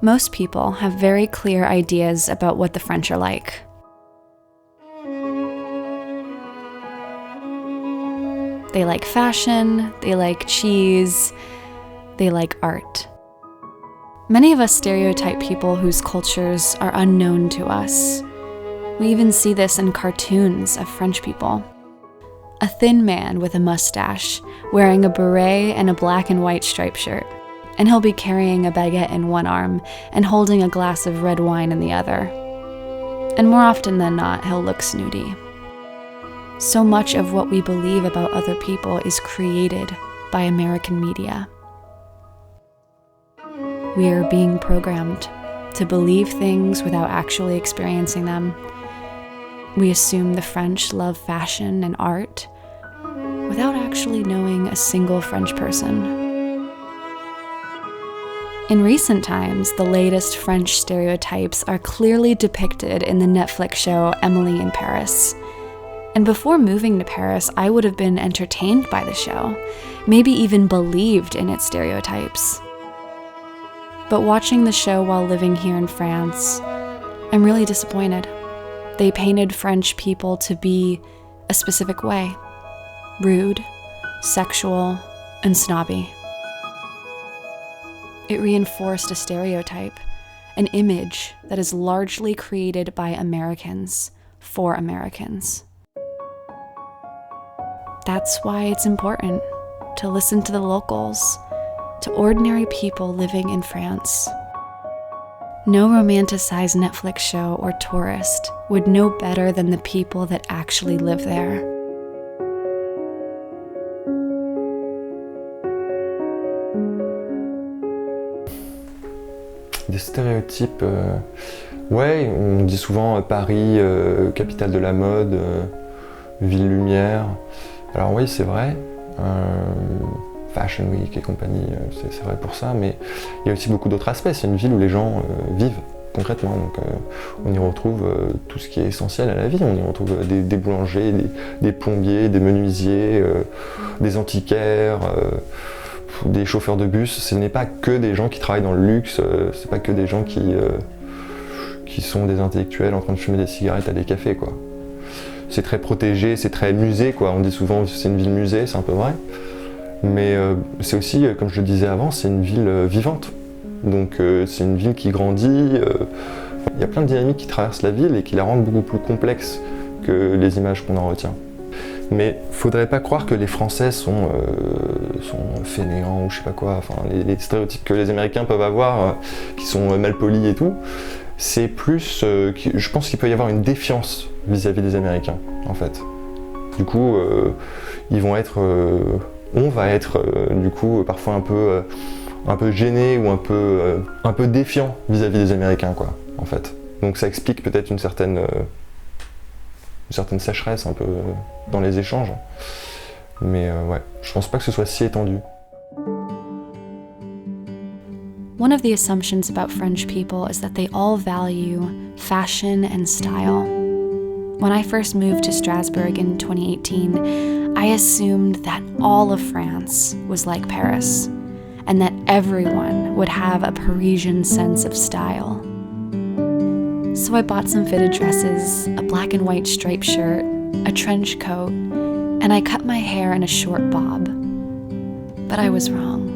Most people have very clear ideas about what the French are like. They like fashion, they like cheese, they like art. Many of us stereotype people whose cultures are unknown to us. We even see this in cartoons of French people. A thin man with a mustache, wearing a beret and a black and white striped shirt, and he'll be carrying a baguette in one arm and holding a glass of red wine in the other. And more often than not, he'll look snooty. So much of what we believe about other people is created by American media. We are being programmed to believe things without actually experiencing them. We assume the French love fashion and art without actually knowing a single French person. In recent times, the latest French stereotypes are clearly depicted in the Netflix show Emily in Paris. And before moving to Paris, I would have been entertained by the show, maybe even believed in its stereotypes. But watching the show while living here in France, I'm really disappointed. They painted French people to be a specific way: rude, sexual, and snobby. It reinforced a stereotype, an image that is largely created by Americans for Americans. That's why it's important to listen to the locals, to ordinary people living in France. No romanticized Netflix show or tourist would know better than the people that actually live there. Des stéréotypes, ouais, on dit souvent Paris, capitale de la mode, ville lumière. Alors oui, c'est vrai, Fashion Week et compagnie, c'est vrai pour ça, mais il y a aussi beaucoup d'autres aspects. C'est une ville où les gens vivent concrètement, donc on y retrouve tout ce qui est essentiel à la vie. On y retrouve des boulangers, des plombiers, des menuisiers, des antiquaires, des chauffeurs de bus. Ce n'est pas que des gens qui travaillent dans le luxe, c'est pas que des gens qui sont des intellectuels en train de fumer des cigarettes à des cafés, quoi. C'est très protégé, c'est très musée, quoi. On dit souvent que c'est une ville musée, c'est un peu vrai. Mais c'est aussi, comme je le disais avant, c'est une ville vivante. Donc c'est une ville qui grandit. Il y a plein de dynamiques qui traversent la ville et qui la rendent beaucoup plus complexe que les images qu'on en retient. Mais faudrait pas croire que les Français sont fainéants ou je sais pas quoi, enfin les stéréotypes que les Américains peuvent avoir, qui sont mal polis et tout. C'est plus, je pense qu'il peut y avoir une défiance vis-à-vis des Américains, en fait. Du coup, on va être du coup parfois un peu gêné ou un peu défiant vis-à-vis des Américains, quoi, en fait. Donc ça explique peut-être une certaine sécheresse un peu dans les échanges. Mais ouais, je pense pas que ce soit si étendu. One of the assumptions about French people is that they all value fashion and style. When I first moved to Strasbourg in 2018, I assumed that all of France was like Paris, and that everyone would have a Parisian sense of style. So I bought some fitted dresses, a black and white striped shirt, a trench coat, and I cut my hair in a short bob. But I was wrong.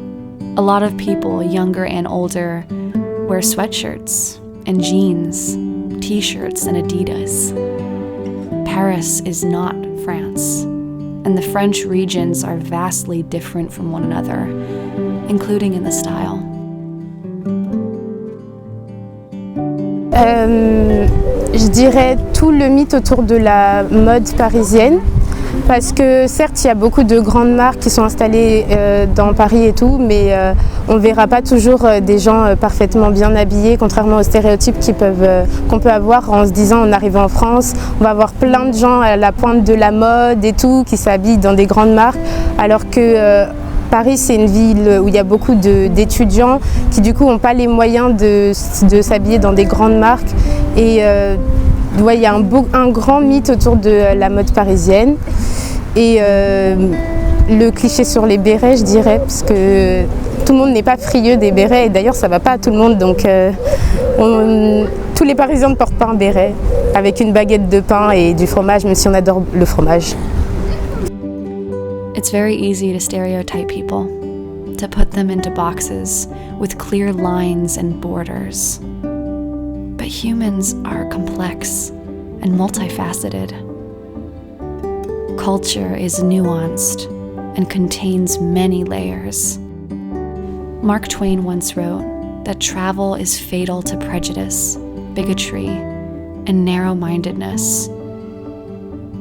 A lot of people, younger and older, wear sweatshirts and jeans, t-shirts and Adidas. Paris is not France, and the French regions are vastly different from one another, including in the style. Je dirais tout le mythe autour de la mode parisienne, parce que certes il y a beaucoup de grandes marques qui sont installées dans Paris et tout, mais on ne verra pas toujours des gens parfaitement bien habillés, contrairement aux stéréotypes qu'on peut avoir en se disant en arrivant en France, on va avoir plein de gens à la pointe de la mode et tout qui s'habillent dans des grandes marques, alors que Paris, c'est une ville où il y a beaucoup d'étudiants qui du coup n'ont pas les moyens de s'habiller dans des grandes marques. Et ouais, il y a un grand mythe autour de la mode parisienne. Et le cliché sur les bérets, je dirais, parce que tout le monde n'est pas frieux des bérets, et d'ailleurs ça ne va pas à tout le monde, donc tous les Parisiens ne portent pas un béret, avec une baguette de pain et du fromage, même si on adore le fromage. It's very easy to stereotype people, to put them into boxes with clear lines and borders. But humans are complex and multifaceted. Culture is nuanced and contains many layers. Mark Twain once wrote that travel is fatal to prejudice, bigotry, and narrow-mindedness.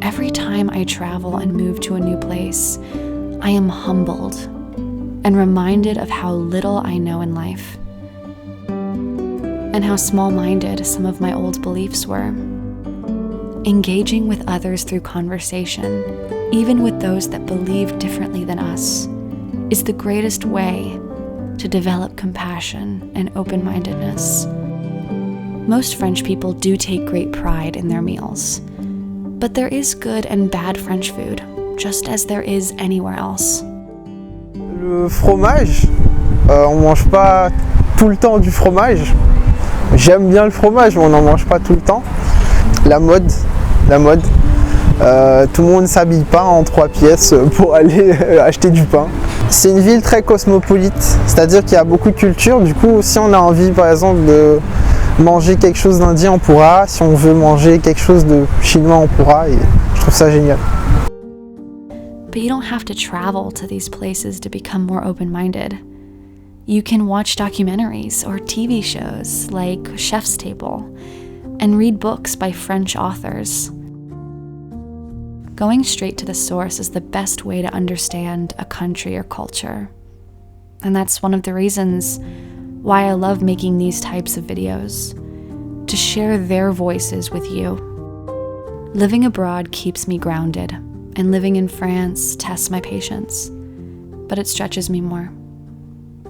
Every time I travel and move to a new place, I am humbled and reminded of how little I know in life, and how small-minded some of my old beliefs were. Engaging with others through conversation, even with those that believe differently than us, is the greatest way to develop compassion and open-mindedness. Most French people do take great pride in their meals, but there is good and bad French food, just as there is anywhere else. Le fromage, on mange pas tout le temps du fromage. J'aime bien le fromage, mais on n'en mange pas tout le temps. La mode. Tout le monde ne s'habille pas en 3 pièces pour aller acheter du pain. C'est une ville très cosmopolite, c'est-à-dire qu'il y a beaucoup de culture. Du coup, si on a envie par exemple de manger quelque chose d'indien, on pourra. Si on veut manger quelque chose de chinois, on pourra. Et je trouve ça génial. But you don't have to travel to these places to become more open-minded. You can watch documentaries or TV shows like Chef's Table and read books by French authors. Going straight to the source is the best way to understand a country or culture. And that's one of the reasons why I love making these types of videos, to share their voices with you. Living abroad keeps me grounded, and living in France tests my patience, but it stretches me more.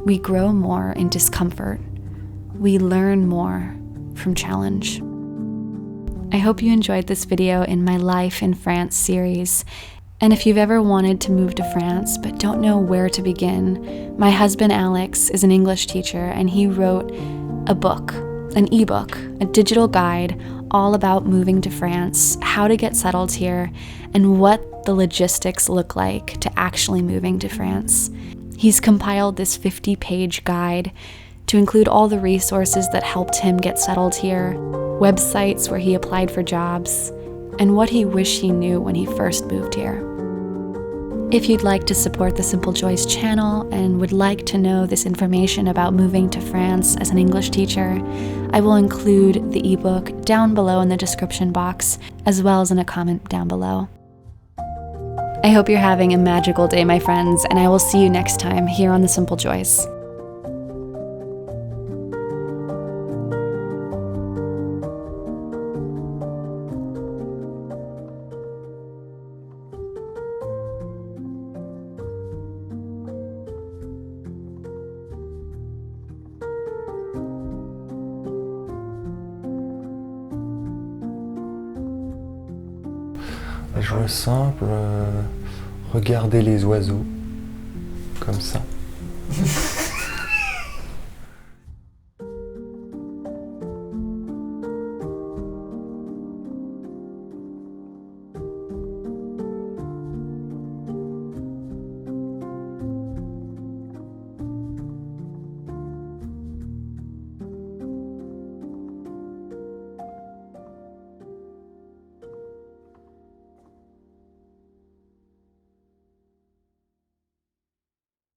We grow more in discomfort. We learn more from challenge. I hope you enjoyed this video in my Life in France series. And if you've ever wanted to move to France but don't know where to begin, my husband Alex is an English teacher, and he wrote a book, an ebook, a digital guide all about moving to France, how to get settled here, and what the logistics look like to actually moving to France. He's compiled this 50-page guide to include all the resources that helped him get settled here, websites where he applied for jobs, and what he wished he knew when he first moved here. If you'd like to support the Simple Joys channel and would like to know this information about moving to France as an English teacher, I will include the ebook down below in the description box, as well as in a comment down below. I hope you're having a magical day, my friends, and I will see you next time here on the Simple Joys. Jouer simple, regarder les oiseaux, comme ça.